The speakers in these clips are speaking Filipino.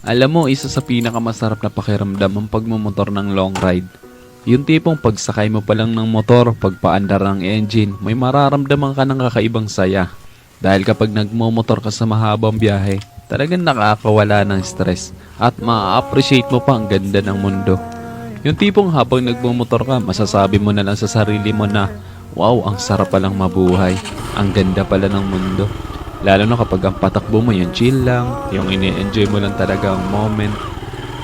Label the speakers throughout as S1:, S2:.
S1: Alam mo, isa sa pinakamasarap na pakiramdam ang pagmumotor ng long ride. Yung tipong pagsakay mo pa lang ng motor, pagpaandar ng engine, may mararamdaman ka ng kakaibang saya. Dahil kapag nagmumotor ka sa mahabang biyahe, talagang nakakawala ng stress at ma-appreciate mo pa ang ganda ng mundo. Yung tipong habang nagmumotor ka, masasabi mo na lang sa sarili mo na, wow, ang sarap palang mabuhay. Ang ganda pala ng mundo. Lalo na kapag ang patakbo mo yung chill lang, yung ini-enjoy mo lang talaga ang moment.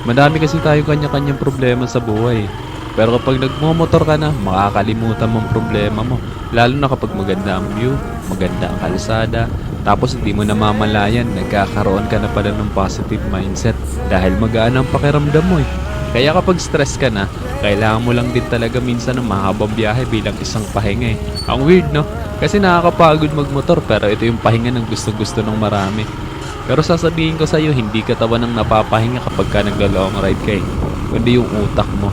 S1: Madami kasi tayo kanya-kanyang problema sa buhay. Pero kapag nagmumotor ka na, makakalimutan mong problema mo. Lalo na kapag maganda ang view, maganda ang kalsada, tapos hindi mo namamalayan, nagkakaroon ka na pala ng positive mindset dahil magaan ang pakiramdam mo eh. Kaya kapag stress ka na, kailangan mo lang din talaga minsan ng mahabang biyahe bilang isang pahinga eh. Ang weird no? Kasi nakakapagod magmotor pero ito yung pahinga ng gusto-gusto ng marami. Pero sasabihin ko sa'yo, hindi katawan ng napapahinga kapag ka nagla-long ride ka eh. Kundi yung utak mo,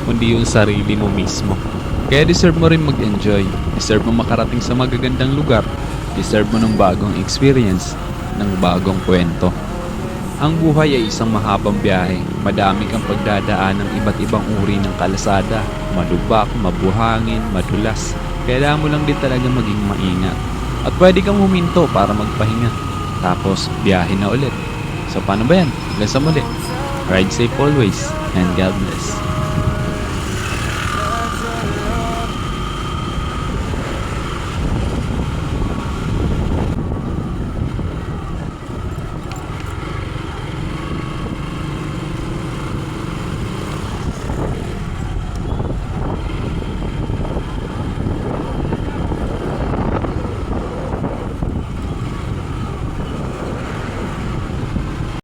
S1: kundi yung sarili mo mismo. Kaya deserve mo rin mag-enjoy. Deserve mo makarating sa magagandang lugar. Deserve mo ng bagong experience, ng bagong kwento. Ang buhay ay isang mahabang biyahe. Madami kang pagdadaan ng iba't ibang uri ng kalsada. Malubak, mabuhangin, madulas. Kailangan mo lang din talaga maging maingat. At pwede kang huminto para magpahinga. Tapos, biyahe na ulit. So, paano ba yan? Hanggang sa muli. Ride safe always, and God bless.